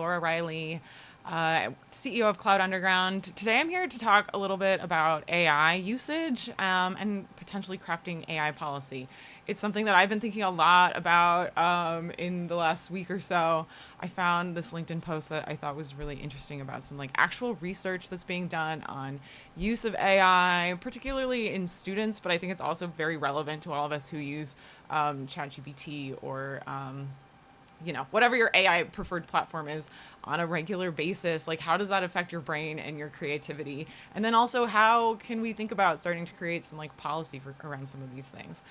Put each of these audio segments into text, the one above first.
Laura Riley, CEO of Cloud Underground. Today I'm here to talk a little bit about AI usage and potentially crafting AI policy. It's something that I've been thinking a lot about in the last week or so. I found this LinkedIn post that I thought was really interesting about some like actual research that's being done on use of AI, particularly in students, but I think it's also very relevant to all of us who use ChatGPT or whatever your AI preferred platform is on a regular basis. Like, how does that affect your brain and your creativity? And then also, how can we think about starting to create some like policy around some of these things?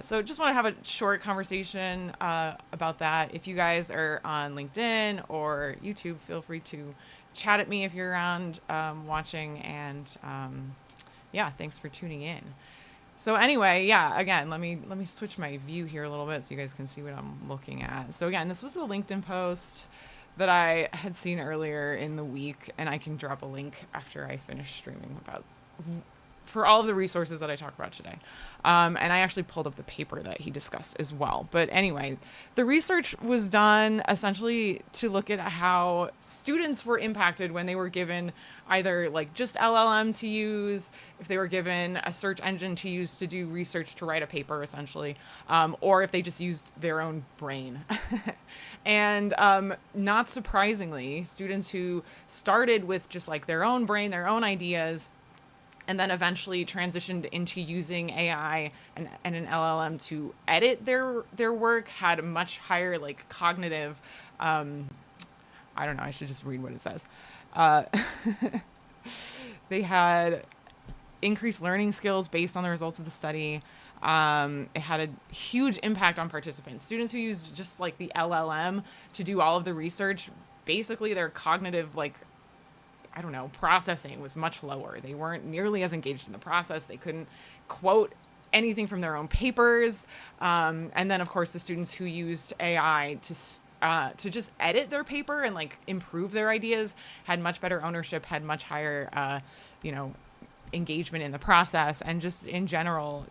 So just want to have a short conversation about that. If you guys are on LinkedIn or YouTube, feel free to chat at me if you're around watching. And yeah, thanks for tuning in. So anyway, yeah, again, let me switch my view here a little bit so you guys can see what I'm looking at. So again, this was the LinkedIn post that I had seen earlier in the week, and I can drop a link after I finish streaming for all of the resources that I talk about today. And I actually pulled up the paper that he discussed as well. But anyway, the research was done essentially to look at how students were impacted when they were given either like just LLM to use, if they were given a search engine to use to do research to write a paper essentially, or if they just used their own brain. And not surprisingly, students who started with just like their own brain, their own ideas, and then eventually transitioned into using AI and an LLM to edit their work had a much higher like cognitive, I don't know, I should just read what it says. They had increased learning skills based on the results of the study. It had a huge impact on participants. Students who used just like the LLM to do all of the research, basically their cognitive like processing was much lower. They weren't nearly as engaged in the process. They couldn't quote anything from their own papers. And then, of course, the students who used AI to just edit their paper and like improve their ideas had much better ownership, had much higher, engagement in the process, and just in general,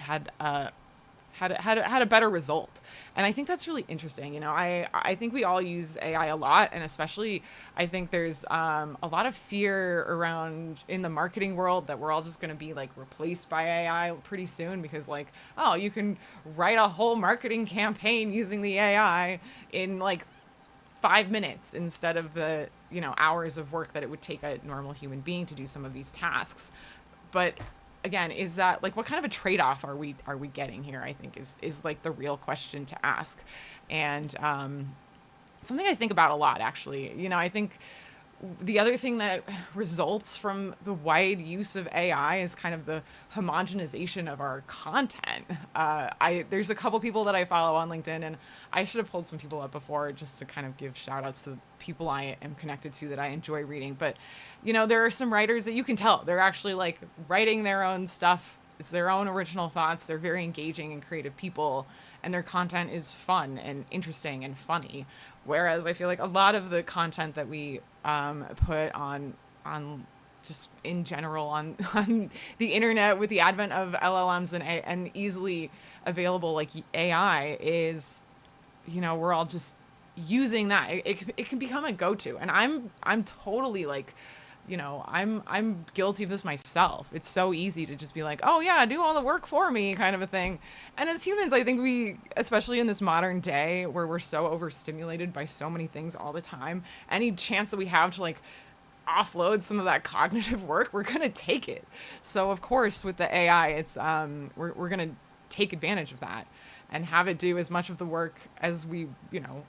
had a better result. And I think that's really interesting. I think we all use AI a lot, and especially I think there's a lot of fear around in the marketing world that we're all just going to be like replaced by AI pretty soon, because like, oh, you can write a whole marketing campaign using the AI in like 5 minutes instead of the hours of work that it would take a normal human being to do some of these tasks. But again, is that like, what kind of a trade-off are we getting here? I think is like the real question to ask. And something I think about a lot, actually. I think the other thing that results from the wide use of AI is kind of the homogenization of our content. There's a couple people that I follow on LinkedIn, and I should have pulled some people up before just to kind of give shout outs to the people I am connected to that I enjoy reading. But, there are some writers that you can tell they're actually like writing their own stuff. It's their own original thoughts. They're very engaging and creative people, and their content is fun and interesting and funny. Whereas I feel like a lot of the content that we put on just in general on the internet with the advent of LLMs and easily available like AI is, we're all just using that. It can become a go-to, and I'm totally like, I'm guilty of this myself. It's so easy to just be like, oh yeah, do all the work for me kind of a thing. And as humans, I think we, especially in this modern day where we're so overstimulated by so many things all the time, any chance that we have to like offload some of that cognitive work, we're going to take it. So of course with the AI, it's, we're going to take advantage of that and have it do as much of the work as we,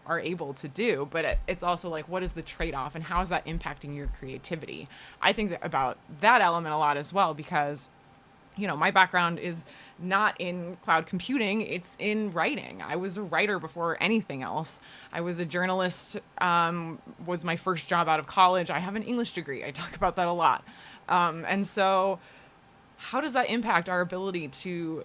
are able to do. But it's also like, what is the trade-off and how is that impacting your creativity? I think about that element a lot as well, because, my background is not in cloud computing, it's in writing. I was a writer before anything else. I was a journalist, was my first job out of college. I have an English degree. I talk about that a lot. And so how does that impact our ability to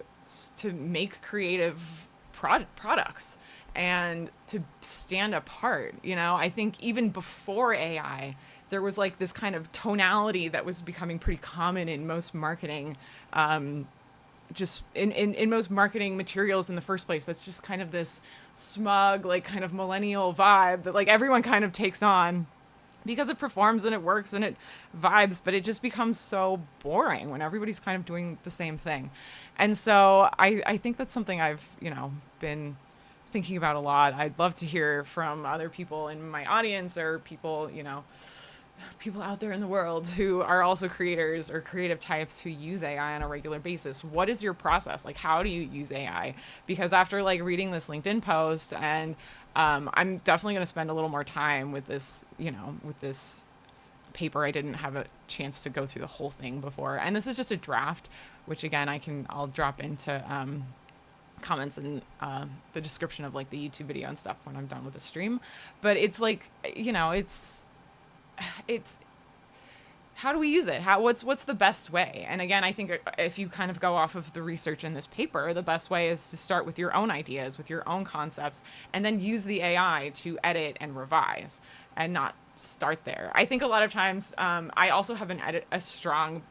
make creative products and to stand apart? I think even before AI, there was like this kind of tonality that was becoming pretty common in most marketing just in most marketing materials in the first place, that's just kind of this smug, like kind of millennial vibe that like everyone kind of takes on because it performs and it works and it vibes, but it just becomes so boring when everybody's kind of doing the same thing. And so I think that's something I've, been thinking about a lot. I'd love to hear from other people in my audience or people, people out there in the world who are also creators or creative types who use AI on a regular basis. What is your process? Like, how do you use AI? Because after like reading this LinkedIn post, and I'm definitely going to spend a little more time with this, with this paper. I didn't have a chance to go through the whole thing before. And this is just a draft, which again, I'll drop into comments in the description of like the YouTube video and stuff when I'm done with the stream. But it's like, it's how do we use it? What's the best way? And again, I think if you kind of go off of the research in this paper, the best way is to start with your own ideas, with your own concepts, and then use the AI to edit and revise, and not start there. I think a lot of times I also have a strong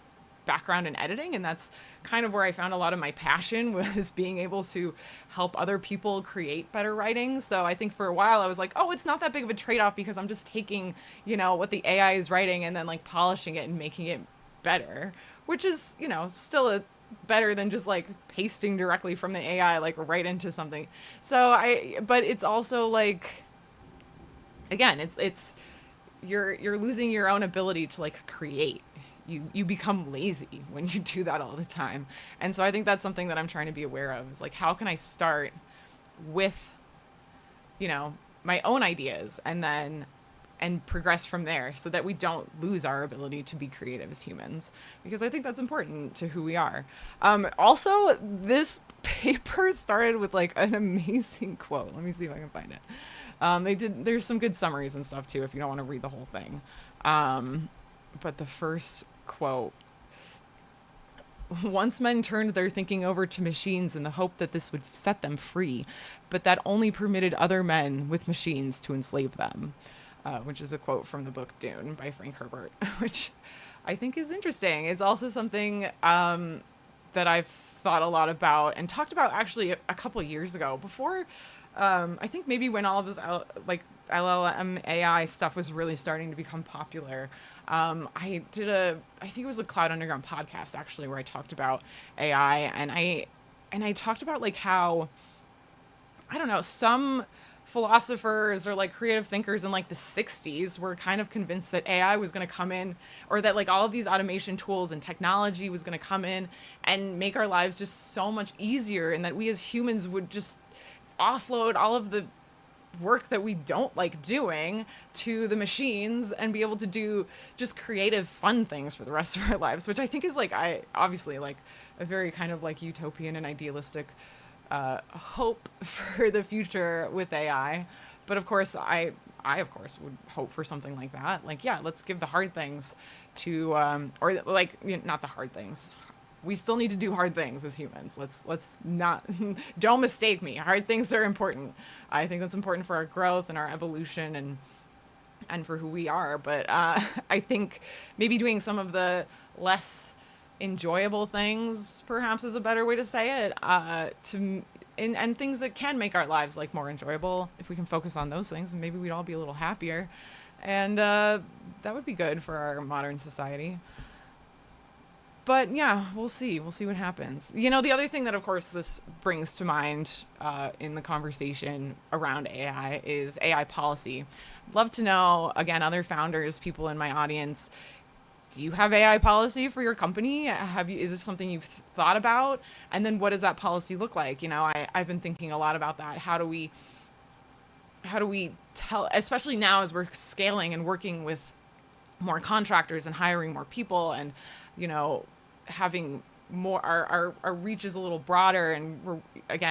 background in editing, and that's kind of where I found a lot of my passion, was being able to help other people create better writing. So I think for a while I was like, oh, it's not that big of a trade-off because I'm just taking, what the AI is writing and then like polishing it and making it better, which is, still better than just like pasting directly from the AI like right into something. But it's also like, again, it's you're losing your own ability to like create. You become lazy when you do that all the time. And so I think that's something that I'm trying to be aware of, is like, how can I start with, my own ideas and progress from there, so that we don't lose our ability to be creative as humans, because I think that's important to who we are. Also, this paper started with like an amazing quote. Let me see if I can find it. There's some good summaries and stuff too, if you don't want to read the whole thing. But the first quote: once men turned their thinking over to machines in the hope that this would set them free, but that only permitted other men with machines to enslave them, which is a quote from the book Dune by Frank Herbert, which I think is interesting. It's also something that I've thought a lot about and talked about actually a couple years ago, before I think maybe when all of this LLM AI stuff was really starting to become popular. I think it was a Cloud Underground podcast actually, where I talked about AI, and I talked about like how, I don't know, some philosophers or like creative thinkers in like the 60s were kind of convinced that AI was going to come in, or that like all of these automation tools and technology was going to come in and make our lives just so much easier, and that we as humans would just offload all of the work that we don't like doing to the machines and be able to do just creative, fun things for the rest of our lives, which I think is like, obviously like a very kind of like utopian and idealistic hope for the future with AI. But of course, I of course would hope for something like that. Like, yeah, let's give the hard things to, or like, not the hard things. We still need to do hard things as humans. Let's not, don't mistake me. Hard things are important. I think that's important for our growth and our evolution and for who we are. But I think maybe doing some of the less enjoyable things perhaps is a better way to say it, and things that can make our lives like more enjoyable. If we can focus on those things, maybe we'd all be a little happier, and that would be good for our modern society. But yeah, we'll see what happens. The other thing that of course this brings to mind in the conversation around AI is AI policy. I'd love to know, again, other founders, people in my audience, do you have AI policy for your company? Is this something you've thought about? And then what does that policy look like? I've been thinking a lot about that. How do we tell, especially now as we're scaling and working with more contractors and hiring more people, and having more, our reach is a little broader, and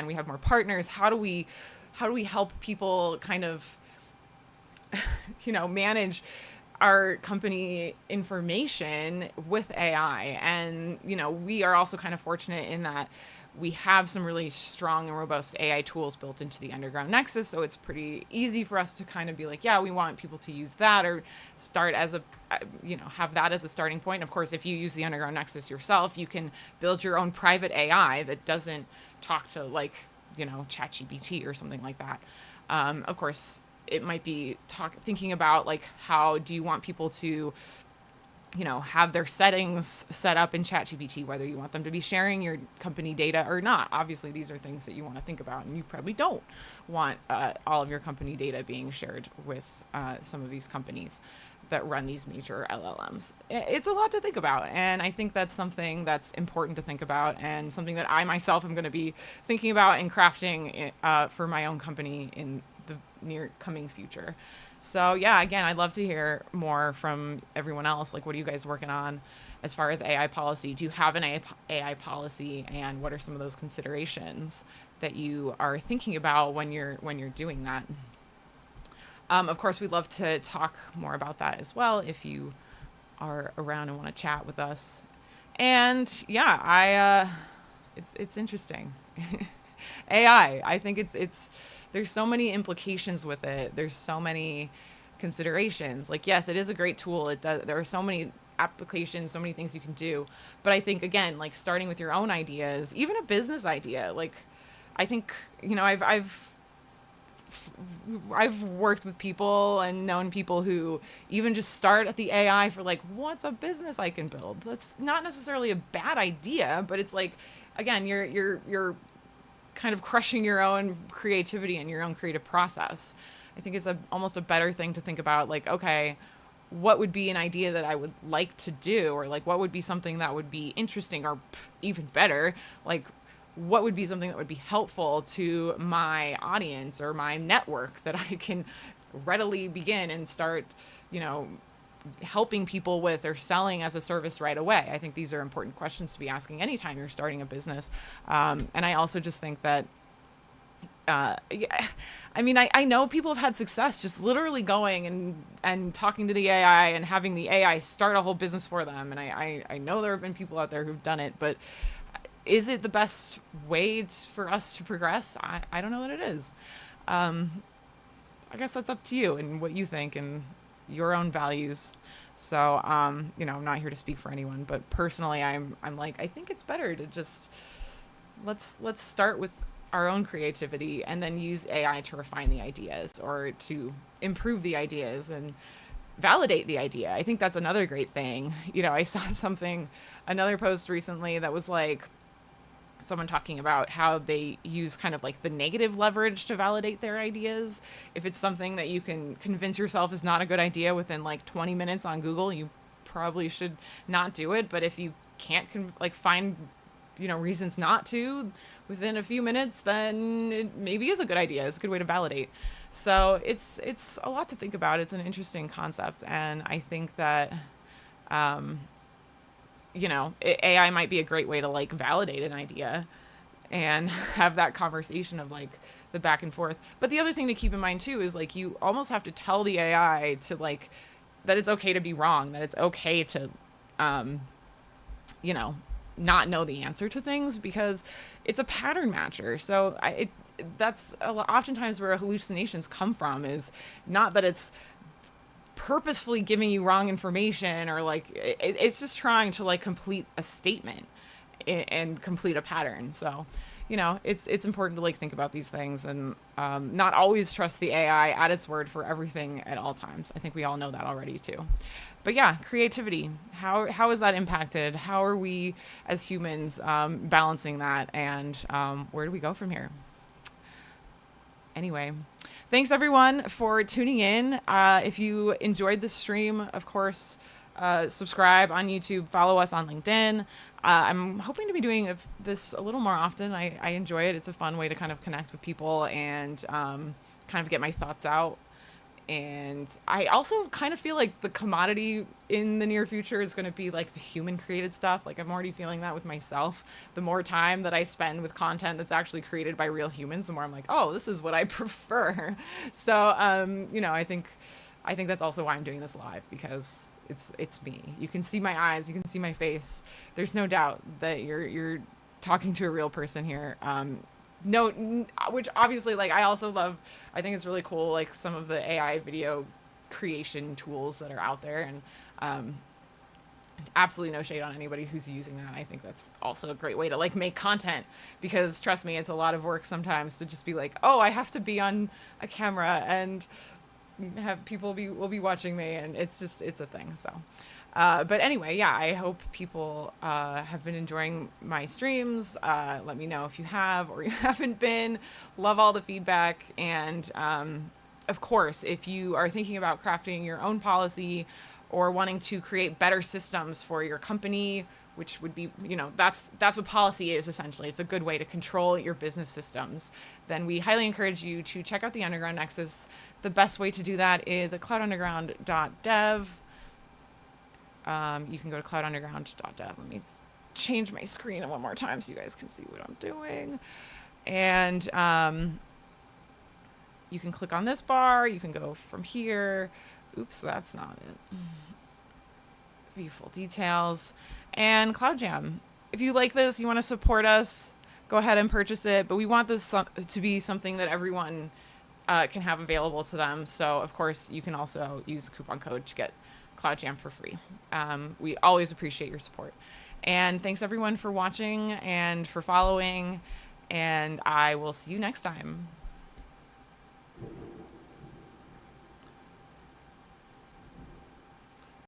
we have more partners. How do we help people kind of manage our company information with AI? And we are also kind of fortunate in that we have some really strong and robust AI tools built into the underground nexus, so it's pretty easy for us to kind of be like, yeah, we want people to use that, or start as a, have that as a starting point. Of course, if you use the underground nexus yourself, you can build your own private AI that doesn't talk to, like, ChatGPT or something like that. Of course, it might be thinking about, like, how do you want people to have their settings set up in ChatGPT, whether you want them to be sharing your company data or not. Obviously, these are things that you want to think about, and you probably don't want all of your company data being shared with some of these companies that run these major LLMs. It's a lot to think about, and I think that's something that's important to think about, and something that I myself am going to be thinking about and crafting for my own company in the near coming future. So yeah, again, I'd love to hear more from everyone else. Like, what are you guys working on as far as AI policy? Do you have an AI policy, and what are some of those considerations that you are thinking about when you're doing that? Of course, we'd love to talk more about that as well if you are around and want to chat with us. And yeah, it's interesting. AI, I think it's there's so many implications with it. There's so many considerations. Like, yes, it is a great tool. There are so many applications, so many things you can do. But I think, again, like, starting with your own ideas, even a business idea. Like, I think, I've worked with people and known people who even just start at the AI for, like, what's a business I can build? That's not necessarily a bad idea, but it's like, again, you're kind of crushing your own creativity and your own creative process. I think it's almost a better thing to think about, like, okay, what would be an idea that I would like to do, or like, what would be something that would be interesting, or even better, like, what would be something that would be helpful to my audience or my network that I can readily begin and start, helping people with, or selling as a service right away. I think these are important questions to be asking anytime you're starting a business. And I also just think that, yeah, I mean, I know people have had success just literally going and talking to the AI and having the AI start a whole business for them. And I know there have been people out there who've done it, but is it the best way for us to progress? I don't know that it is. I guess that's up to you and what you think and your own values. So, I'm not here to speak for anyone, but personally, I'm like, I think it's better to just let's start with our own creativity and then use AI to refine the ideas, or to improve the ideas and validate the idea. I think that's another great thing. I saw another post recently that was like, someone talking about how they use kind of like the negative leverage to validate their ideas. If it's something that you can convince yourself is not a good idea within like 20 minutes on Google, you probably should not do it. But if you can't find reasons not to within a few minutes, then it maybe is a good idea. It's a good way to validate. So it's a lot to think about. It's an interesting concept, and I think that AI might be a great way to like validate an idea and have that conversation of like the back and forth. But the other thing to keep in mind too is, like, you almost have to tell the AI to, like, that it's okay to be wrong, that it's okay to, not know the answer to things, because it's a pattern matcher. So that's oftentimes where hallucinations come from, is not that it's purposefully giving you wrong information, or like it's just trying to like complete a statement and complete a pattern. So it's important to like think about these things, and not always trust the AI at its word for everything at all times. I think we all know that already too. But yeah, creativity, how is that impacted? How are we as humans balancing that, and where do we go from here? Anyway, thanks everyone for tuning in. If you enjoyed this stream, of course, subscribe on YouTube, follow us on LinkedIn. I'm hoping to be doing this a little more often. I enjoy it. It's a fun way to kind of connect with people and kind of get my thoughts out. And I also kind of feel like the commodity in the near future is going to be like the human created stuff. Like, I'm already feeling that with myself. The more time that I spend with content that's actually created by real humans, the more I'm like, oh, this is what I prefer. So, I think that's also why I'm doing this live, because it's me. You can see my eyes, you can see my face. There's no doubt that you're talking to a real person here. No, which obviously, like, I also love, I think it's really cool, like some of the AI video creation tools that are out there. And absolutely no shade on anybody who's using that. I think that's also a great way to like make content, because trust me, it's a lot of work sometimes to just be like, oh, I have to be on a camera and have people will be watching me, and it's a thing. So but anyway, yeah, I hope people have been enjoying my streams. Let me know if you have or you haven't been. Love all the feedback. And of course, if you are thinking about crafting your own policy or wanting to create better systems for your company, which would be, that's what policy is essentially. It's a good way to control your business systems. Then we highly encourage you to check out the Underground Nexus. The best way to do that is at cloudunderground.dev. You can go to cloudunderground.dev. Let me change my screen one more time so you guys can see what I'm doing. And you can click on this bar. You can go from here. Oops, that's not it. View full details. And CloudJam. If you like this, you want to support us, go ahead and purchase it. But we want this to be something that everyone can have available to them. So, of course, you can also use the coupon code to get CloudJam for free. We always appreciate your support. And thanks, everyone, for watching and for following. And I will see you next time.